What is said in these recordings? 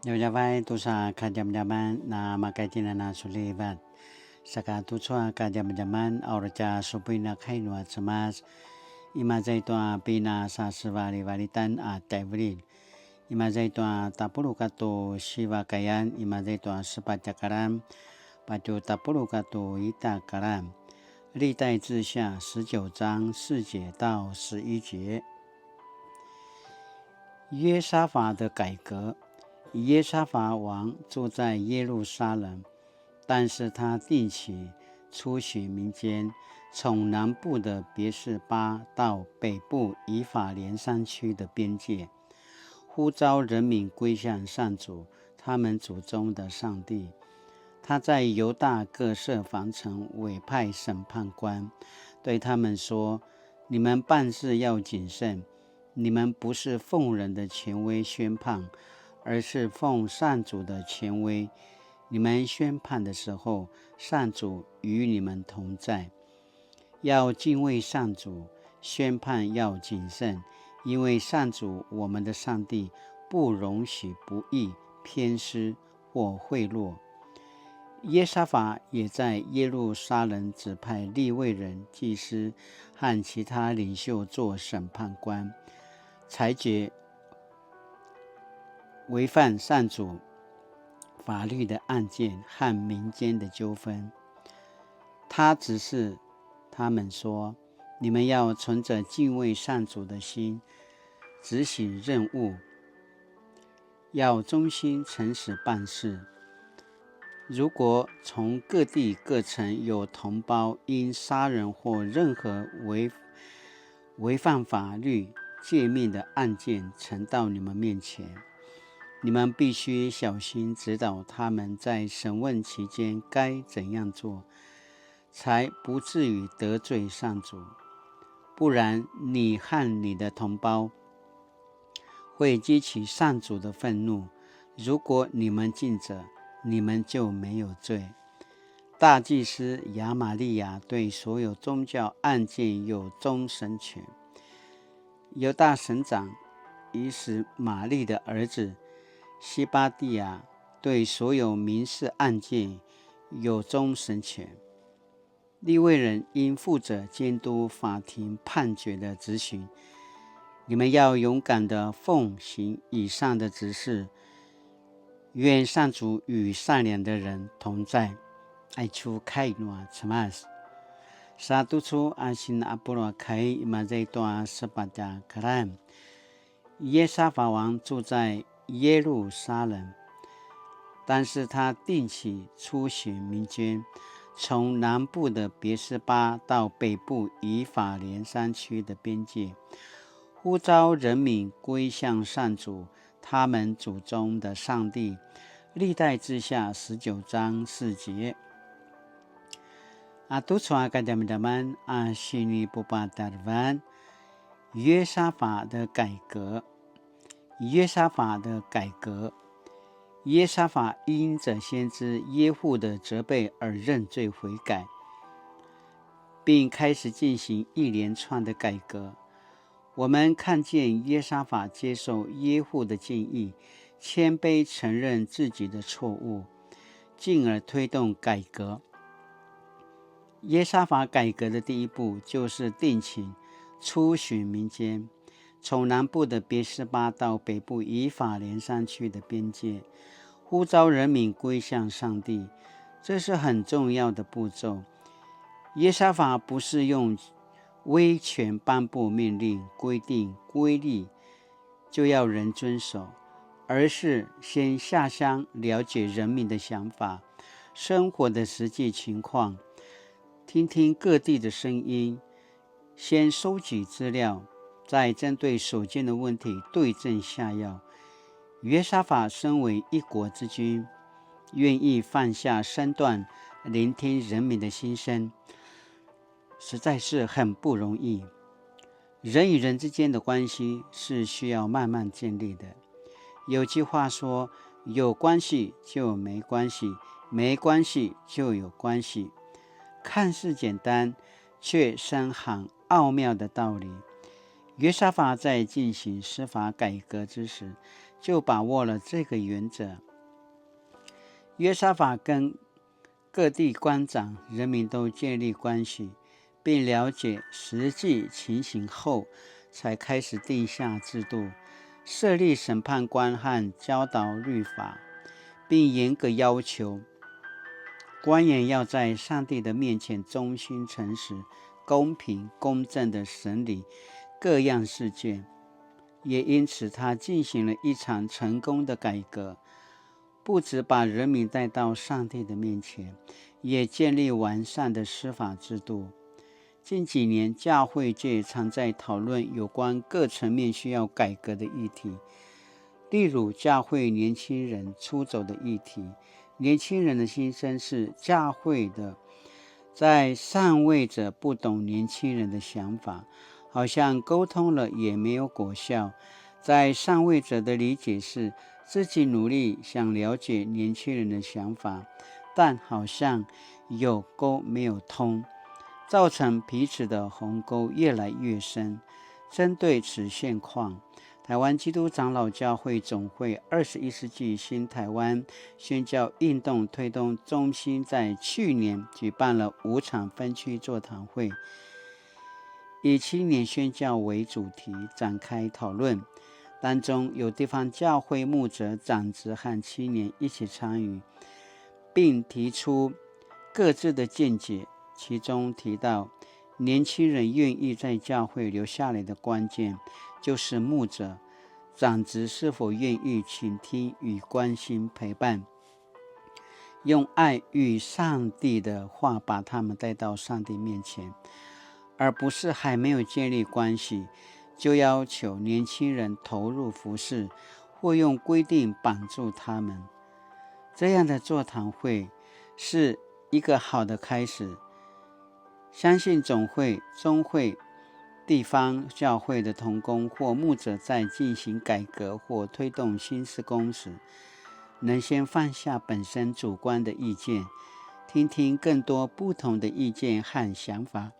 Yawai tusa kajam-jaman na makaitina na sulibat. Saka tusua kajam-jaman auraja supina kainua semas. Imazaitua pina sa sivali-walitan a tevrin. Imazaitua tapuru kato siva kayan. Imazaitua sepatakaram. Paju tapuru kato ita karam. 历代志下19章4节到11节。约沙法的改革。约沙法王住在耶路撒冷，但是他定期出巡民间，从南部的别是巴到北部以法莲山区的边界，呼召人民归向上主，他们祖宗的上帝。他在犹大各设防城，委派审判官，对他们说：你们办事要谨慎，你们不是奉人的权威宣判，而是奉上主的权威。你们宣判的时候，上主与你们同在。要敬畏上主，宣判要谨慎，因为上主我们的上帝不容许不义、偏私或贿赂。耶沙法也在耶路撒冷指派利未人、祭司和其他领袖做审判官，裁决违反上主法律的案件和民间的纠纷。他指示他们说：你们要存着敬畏上主的心，执行任务，要忠心诚实办事。如果从各地各城有同胞因杀人或任何违反法律诫命的案件呈到你们面前，你们必须小心指导他们在审问期间该怎样做，才不至于得罪上主。不然，你和你的同胞会激起上主的愤怒。如果你们尽责，你们就没有罪。大祭司亚玛利亚对所有宗教案件有终审权。犹大省长以实玛利的儿子西巴蒂亚对所有民事案件有终审权。利未人应负责监督法庭判决的执行。你们要勇敢地奉行以上的指示。愿上主与善良的人同在。爱出开诺什么沙都出阿辛阿波罗开马在多十八家克兰。耶沙法王住在耶路撒冷，但是他定期出巡民间，从南部的别是巴到北部以法莲山区的边界，呼召人民归向上主，他们祖宗的上帝。历代志下19章4节。tu soal kadam-daman sini Bupadarvan。约沙法的改革。约沙法的改革。约沙法因着先知耶户的责备而认罪悔改，并开始进行一连串的改革。我们看见约沙法接受耶户的建议，谦卑承认自己的错误，进而推动改革。耶沙法改革的第一步就是定期出巡民间，从南部的别是巴到北部以法莲山区的边界，呼召人民归向上帝。这是很重要的步骤。耶沙法不是用威权颁布命令、规定、规例就要人遵守，而是先下乡了解人民的想法、生活的实际情况，听听各地的声音，先收集资料，再针对所见的问题对症下药。约沙法身为一国之君，愿意放下身段，聆听人民的心声，实在是很不容易。人与人之间的关系是需要慢慢建立的。有句话说，有关系就没关系，没关系就有关系。看似简单，却深含奥妙的道理。约沙法在进行司法改革之时，就把握了这个原则。约沙法跟各地官长、人民都建立关系，并了解实际情形后，才开始定下制度，设立审判官和教导律法，并严格要求官员要在上帝的面前忠心诚实、公平公正地审理各样事件。也因此，他进行了一场成功的改革，不只把人民带到上帝的面前，也建立完善的司法制度。近几年，教会界常在讨论有关各层面需要改革的议题，例如教会年轻人出走的议题。年轻人的心声是，教会的在上位者不懂年轻人的想法，好像沟通了也没有果效。在上位者的理解是，自己努力想了解年轻人的想法，但好像有沟没有通，造成彼此的鸿沟越来越深。针对此现况，台湾基督长老教会总会21世纪新台湾宣教运动推动中心在去年举办了5场分区座谈会，以青年宣教为主题展开讨论，当中有地方教会牧者、长职和青年一起参与，并提出各自的见解。其中提到，年轻人愿意在教会留下来的关键，就是牧者、长职是否愿意倾听与关心陪伴，用爱与上帝的话把他们带到上帝面前，而不是还没有建立关系就要求年轻人投入服事，或用规定绑住他们。这样的座谈会是一个好的开始，相信总会、中会、地方教会的同工或牧者在进行改革或推动新事工时，能先放下本身主观的意见，听听更多不同的意见和想法。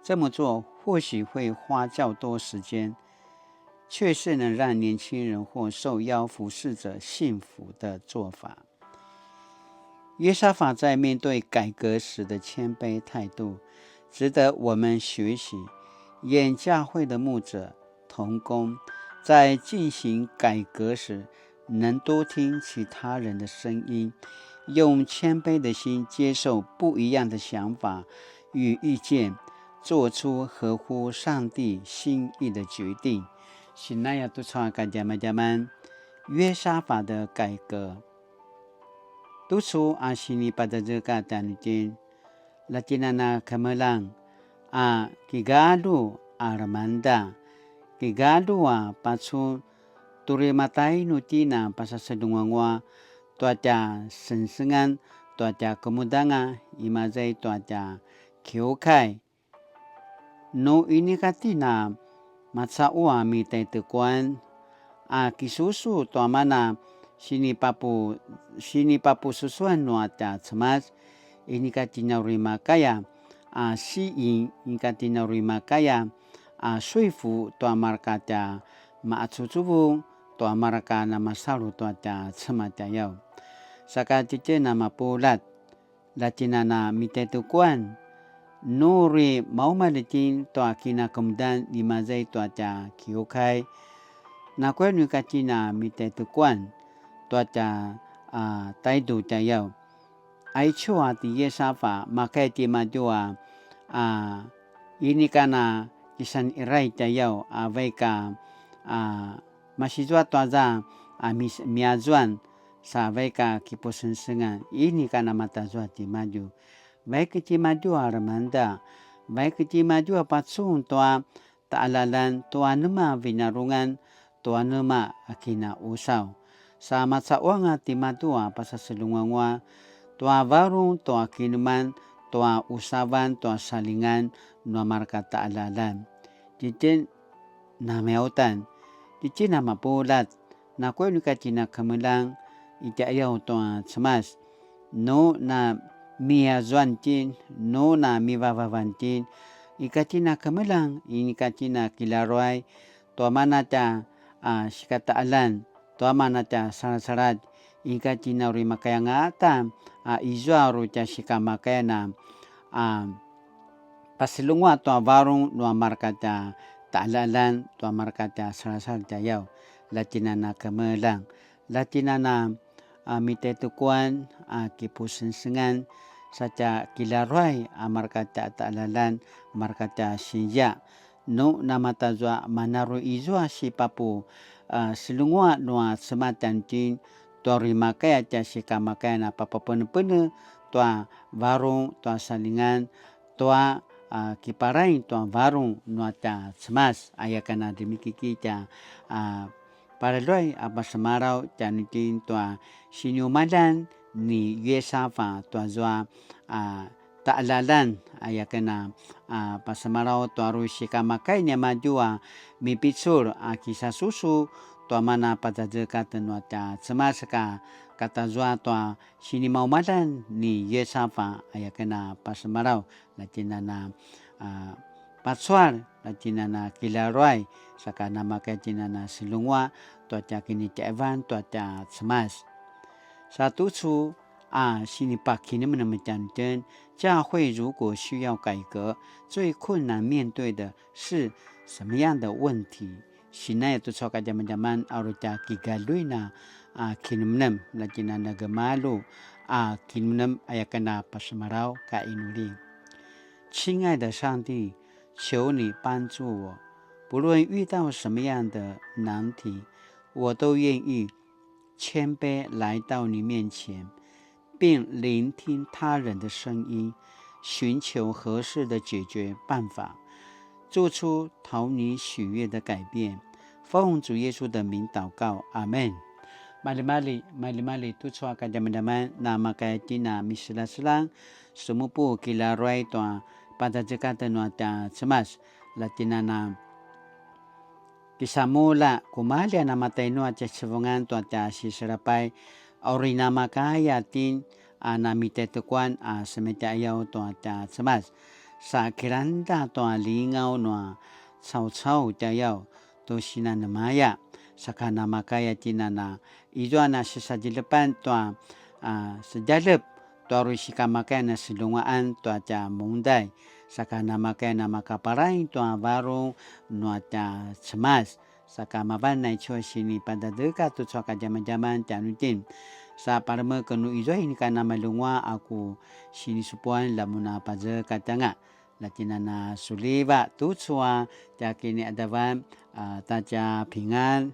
这么做或许会花较多时间，却是能让年轻人或受邀服侍者幸福的做法。约沙法在面对改革时的谦卑态度，值得我们学习。演教会的牧者、同工在进行改革时，能多听其他人的声音，用谦卑的心接受不一样的想法与意见，做出合乎上帝心意的决定。新那亚都传感加曼加曼，约沙法的改革。Tusu sini pada jeka tanitin latinana kamelang kigadu armanda kigadu pasu turi matai nutina pasasedungwa tuaca sensengan tuaca kemudanga imazai tuaca kiokai no ini katina matsaua mitai tekuan kisusu tuamana sini papu susuan nuata cemas ini katina rima kaya si ini katina rima kaya 说服多马卡的马出租屋多马卡那么少路多的车马的要，萨卡姐姐那么不拉，拉丁那米得tu kuan，nuri mau malitin toa kina kemudian lima zai toa da kiokai，那关于卡吉那米得tu kuan。tuaca taidu tayau ai chua di yesafa makai di madua ini kana kisan irai tayau vaika masijua tuaza miazuan sa vaika kiposensengan ini kana matazua di maju baik di madua ramanda baik di madua patsun toa taalalan toa nema vinarungan toa nema akina usau sa matsawanga timatua pasaselungangwa toa varung toa kinuman toa usaban toa salingan no marka taalalan titin na meutan titin na mapulat na kwenu katina kamelang itayaw toa cemas no na miazwantin no na mivavantin ikatina kamelang ini katina kilaroy toa manata sikataalan tua mana tia sarat-sarat ika tina uri makaya ngata izua ru tia sika makaya na pasilungwa tua varung nua markata taalalan tua markata sarat-sarat tia yau latina na kemelang latina na mitetukuan kipusensengan saca kilaruai markata taalalan markata sinja no namata zua manaru izua si papu silungwa nua sematan tin tua rimakaya tia sika makaya na papa pene-pene tua varung tua salingan tua kiparai tua varung nua tia semas ayakana dimikiki tia paraluai apa semarau tia nitin tua sinyumadan ni yesafa tua zua taalalan ayakana pasemarau tua ru sika makai ni majua mipitsur kisah susu tua mana patajekat nua tia semasaka kata zua tua sini mau madan ni yesafa ayakana pasemarau latina na patsuar latina na kilaruai saka nama katina na silungwa tua tia kini tia evan tua tia semas satu处心里把给你们那么讲真，教会如果需要改革，最困难面对的是什么样的问题？现在都说个zaman aruta kigaluina kinumnem latina nagamalu kinumnem ayakana pasemarau ka inuli。亲爱的上帝，求你帮助我，不论遇到什么样的难题，我都愿意谦卑来到你面前，并聆听他人的声音，寻求合适的解决办法，做出讨你喜悦的改变。奉主耶稣的名祷告，阿门。Mali-mali tu soa ka daman-daman na makayatina misila-silang sumupu kilaruai tua pada jekatan nua tia semas latina na kisamula kumalia na matay nua tia sebongan tua tia siserapai orina makaya tin na mitetukuan semete ayaw tua tia semas sa kiranda tua lingau nua sau-sau tia ayaw tu sinanamaya saka na makaya tina na izua na sisadilepan tua sejalep tua rusika makaya na silungaan tua tia mundai saka na makaya na makaparai tua varung nua tia semas saka maban na ichua sini pada dekat tu soka zaman-zaman tia nutin sa parme kenu izua ini kana malungwa aku sini supuan lamuna paje katanga latina na suliba tu soa tia kini adavan taja pingan